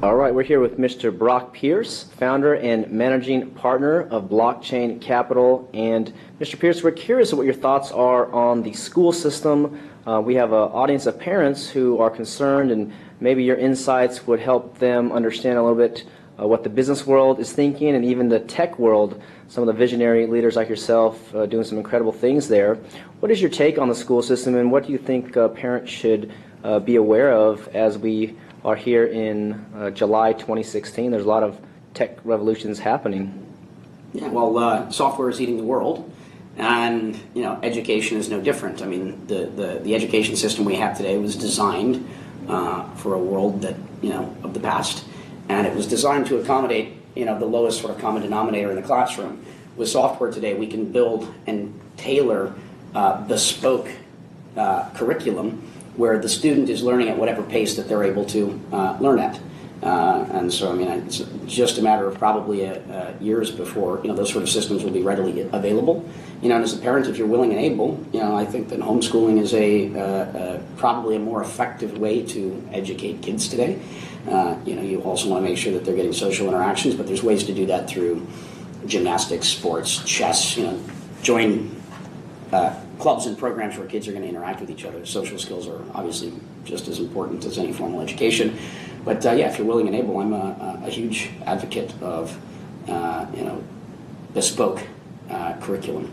All right, we're here with Mr. Brock Pierce, founder and managing partner of Blockchain Capital. And Mr. Pierce, we're curious what your thoughts are on the school system. We have an audience of parents who are concerned, and maybe your insights would help them understand a little bit what the business world is thinking, and even the tech world. Some of the visionary leaders like yourself doing some incredible things there. What is your take on the school system, and what do you think parents should be aware of as we are here in July 2016? There's a lot of tech revolutions happening. Yeah, well, software is eating the world, and education is no different. I mean, the education system we have today was designed for a world that of the past, and it was designed to accommodate the lowest sort of common denominator in the classroom. With software today, we can build and tailor bespoke curriculum where the student is learning at whatever pace that they're able to learn at. And so, I mean, it's just a matter of probably years before those sort of systems will be readily available. And as a parent, if you're willing and able, I think that homeschooling is probably a more effective way to educate kids today. You also want to make sure that they're getting social interactions, but there's ways to do that through gymnastics, sports, chess. Join clubs and programs where kids are going to interact with each other. Social skills are obviously just as important as any formal education. But yeah, if you're willing and able, I'm a huge advocate of bespoke curriculum,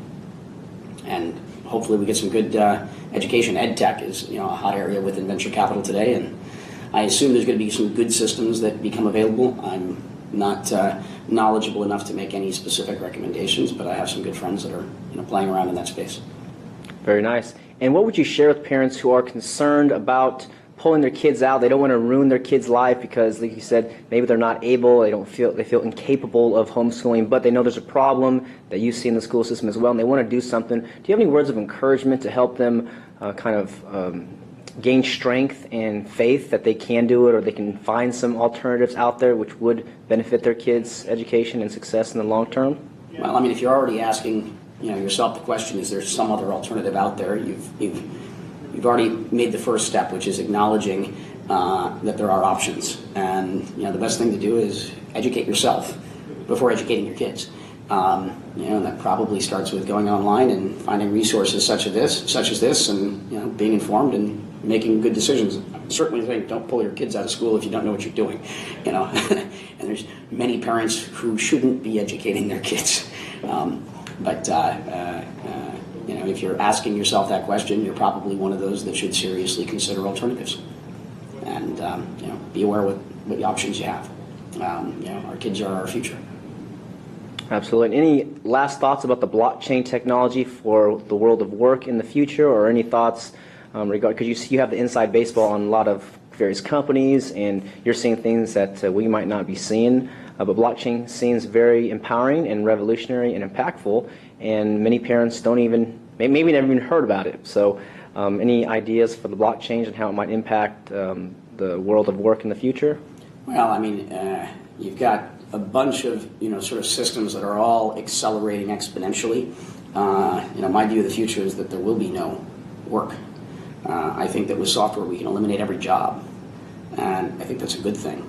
and hopefully we get some good education. Ed tech is a hot area within venture capital today, and I assume there's going to be some good systems that become available. I'm not knowledgeable enough to make any specific recommendations, but I have some good friends that are playing around in that space. Very nice. And what would you share with parents who are concerned about pulling their kids out? They don't want to ruin their kids' life because, like you said, maybe they're not able, they feel incapable of homeschooling, but they know there's a problem that you see in the school system as well, and they want to do something. Do you have any words of encouragement to help them gain strength and faith that they can do it, or they can find some alternatives out there which would benefit their kids' education and success in the long term? Well, I mean, if you're already asking yourself the question, is there some other alternative out there? You've already made the first step, which is acknowledging that there are options. And the best thing to do is educate yourself before educating your kids. And that probably starts with going online and finding resources such as this, and being informed and making good decisions. Certainly think don't pull your kids out of school if you don't know what you're doing. And there's many parents who shouldn't be educating their kids. But if you're asking yourself that question, you're probably one of those that should seriously consider alternatives. And be aware what options you have. Our kids are our future. Absolutely. And any last thoughts about the blockchain technology for the world of work in the future, or any thoughts regarding, because you have the inside baseball on a lot of various companies, and you're seeing things that we might not be seeing. But blockchain seems very empowering and revolutionary and impactful, and many parents maybe never even heard about it. So any ideas for the blockchain and how it might impact the world of work in the future? Well, I mean, you've got a bunch of sort of systems that are all accelerating exponentially. My view of the future is that there will be no work. I think that with software we can eliminate every job, and I think that's a good thing.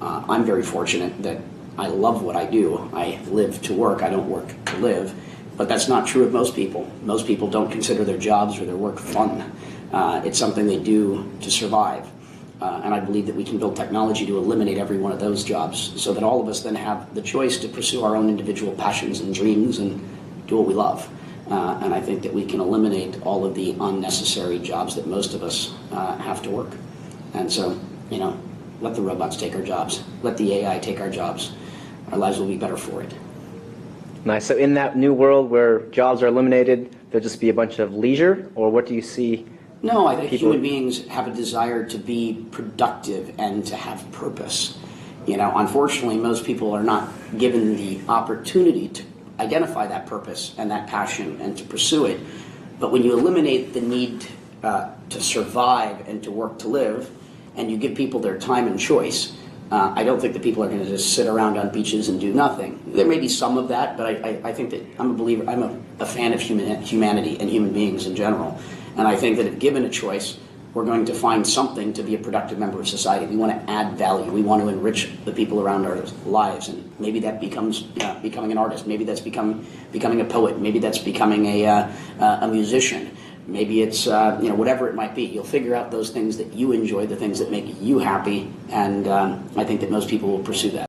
I'm very fortunate that I love what I do. I live to work. I don't work to live. But that's not true of most people. Most people don't consider their jobs or their work fun. It's something they do to survive. And I believe that we can build technology to eliminate every one of those jobs so that all of us then have the choice to pursue our own individual passions and dreams and do what we love. And I think that we can eliminate all of the unnecessary jobs that most of us have to work. And so, let the robots take our jobs. Let the AI take our jobs. Our lives will be better for it. Nice. So in that new world where jobs are eliminated, there'll just be a bunch of leisure, or what do you see? No, I think human beings have a desire to be productive and to have purpose. Unfortunately, most people are not given the opportunity to identify that purpose and that passion and to pursue it. But when you eliminate the need to survive and to work to live, and you give people their time and choice, I don't think that people are going to just sit around on beaches and do nothing. There may be some of that, but I think that I'm a believer. I'm a fan of humanity and human beings in general, and I think that if given a choice, we're going to find something to be a productive member of society. We want to add value. We want to enrich the people around our lives, and maybe that becomes becoming an artist. Maybe that's becoming a poet. Maybe that's becoming a musician. Maybe it's whatever it might be. You'll figure out those things that you enjoy, the things that make you happy, and I think that most people will pursue that.